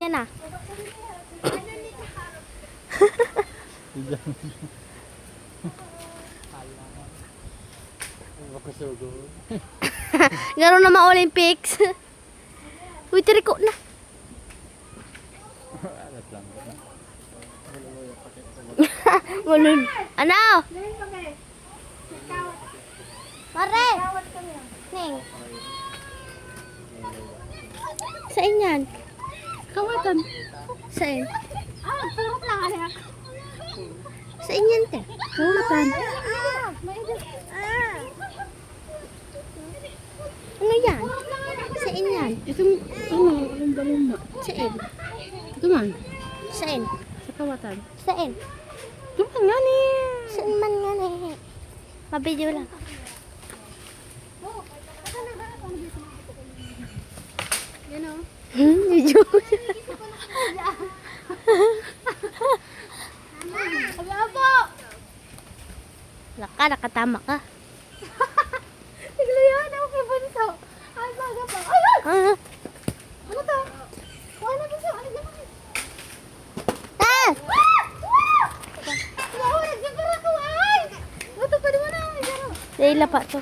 Yan na. Gano'n na ma-Olympics. Uy, tiriko na. Ano? Mare! Ning. Saan yan? Kawatan. Saan? Sarap lang anak. Saan yan, te? Kawatan. Ano yan? Saan yan? Itong, anong balon na? Saan? Ito man. Saan? Sa kawatan. Saan? Ito man nga ni. Saan man nga na eh? Mabidyo lang. Yan o. Medyo. Laka, nakatama ka. Tiglo yan. Ako kay Bunso. Ay, baga pa. Ay, ay! Ah! Ano to? Ano Bunso? Ano yan? Ah! Oo, nagsabar ako. Ay! Ito pa naman ako. Dahil pa to.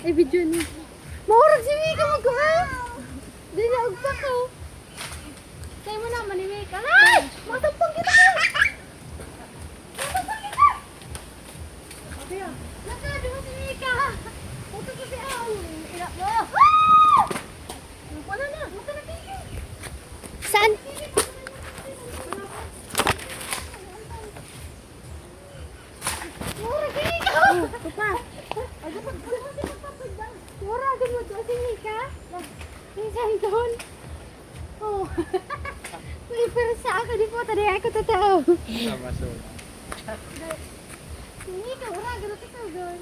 Ay, video niya. Mahurag si Mika mag-kuhan. Dili na ugpak ko. Tayo mo naman ni Mika. Ay! Matampang kita ka! Matampang kita! Sabi ah. Nakado mo si Mika. Puto ko si Aw. Inak mo. Wala na. Mata na Mika. Saan? Mahurag si Mika. Ito pa. Mahurag mo to si Mika. Minsan doon. Oh. Uy, pero sa ako di po. Tadi ako totoo. Sama so. Hindi ka, wala. Ganun ka doon.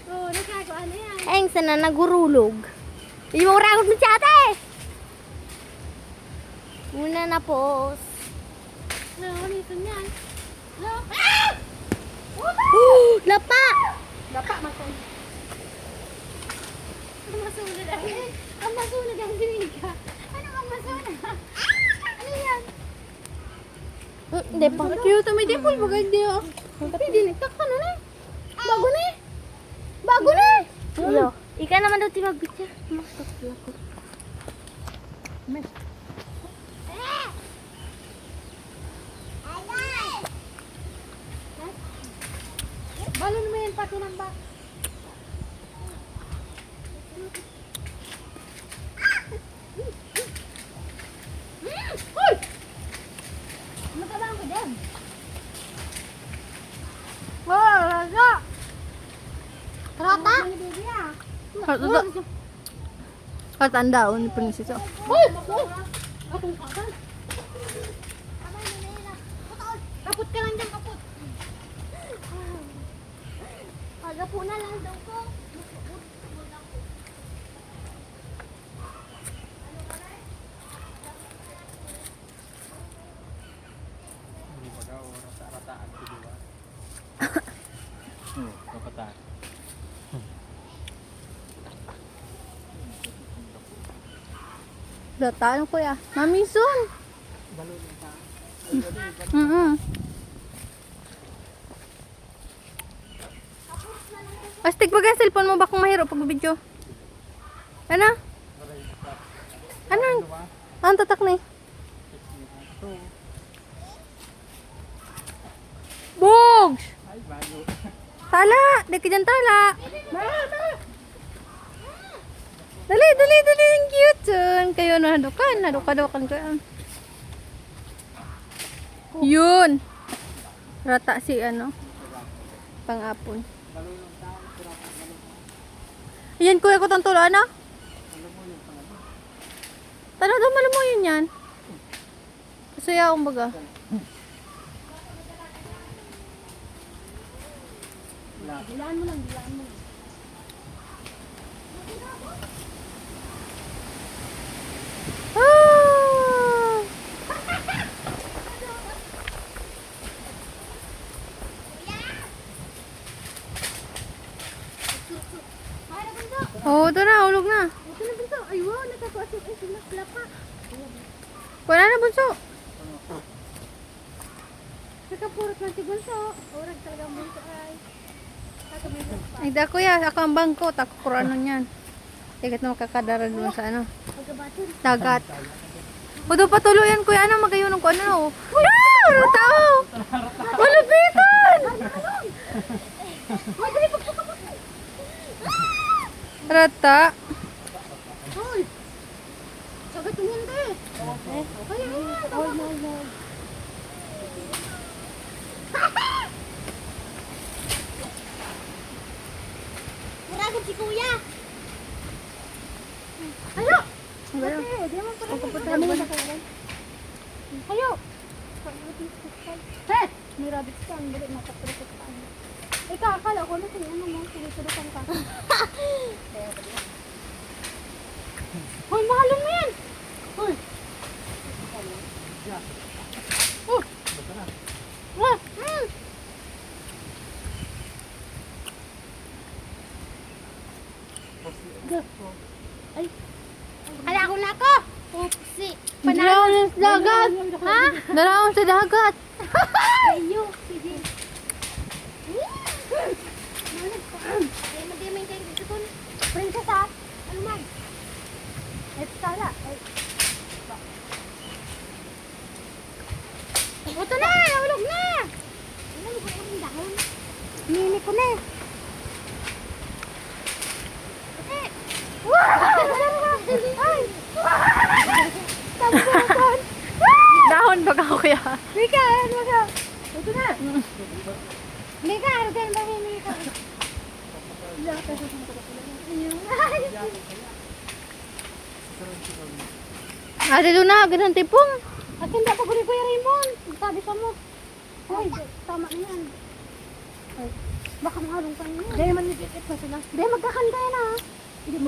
Oh, nagkagawa na yan. Ayun, sana nagurulog. Hindi mo ragot mo siya, ate! Muna na po. No, nito yan. No. Lapa! Dapat matay. Ang masunod ang ang masunod ang sinika. Ano ang masunod? Ano yan? Hindi pa. Cute, may dimple ba ganda yun? Hindi, nagtakpan na eh. Bago na eh. Bago na eh. Yo, ika naman daw ti mag-picture. Masakla ko. Balon mo yan pati ng bak. Uy! Matabang ko dyan. Oh, raga! Rata? Katandaon ni Princess. Uy! Uy! Akong kakan. Kaput ka lang dyan, kaput. Agapo na lang daw ko. Hindi pa daw rata-rataan ko diba? Kapataan. Data, ano kuya? Mami, soon. Astig ba ang cellphone mo ba kung mahirap pag video? Ano? Ano? Ang tatak na eh. Bugs! Ay, bago. Tala! Di ka dyan tala! Dali, dali, dali! Ang cute! Son. Kayo nadukan. Nadukan ko. Yun! Rata si ano? Pang-apon. Ayan kuya ko tong tulo, ano? Tala daw malamu yun yan. Masaya akong baga. Bilaan mo lang, bilaan mo. Ah! Ay, nabunso. Oh, ito na, hulog na. Ito na bunso. Ay, wow, nakatuwa si Isla pa. Wala na bunso. Nakapurot ng tibunso. Urag talaga ang bunso ay. Ay, da kuya, ako ang bangko. Tako ko ano niyan. Tigat na makakadara doon sa ano. Pagkabatin. Dagat. O doon patuluyan kuya, ano, magayunong ko ano. Ah! Ano tao? Malapitan! Rata. Hoy! Sagat mo hindi. Kaya yan. No. Muragan si kuya. Ayo! Ayo. Di mo pa rin. Ayo! Hey! May rabbit ka. Ang balik matapurot ka. Ikaw, akala ko na kung ano mo. Sinisurutan ka. Hoy, mahalong mo yan! Hoy! Oh! Ah! Ay! Kala ko na ako! Upsi! Dalaon sa dagat. Ha? Dalaon sa dagat. Ayo! Sige! Ay, mag-gaming kayo dito ko. Princess ha? Ano man? Ito sala. Ito na! Nahulog na! Ano mo kung ang dahon? Nini ko na. Okay. Ay! Tambukan! Dahon ba ka kuya? Mika, ano ka? Ito na! Mika, ano ka ba Mika? Ate Luna, ganun tipong. At hindi ako guli Kuya Raymond. Sabi sa mo. Hoy, tama na yan. Ay, baka mahalong pa niya. Dahil man nagkikit na sila. Dahil magkakanta yan ha. Hindi mo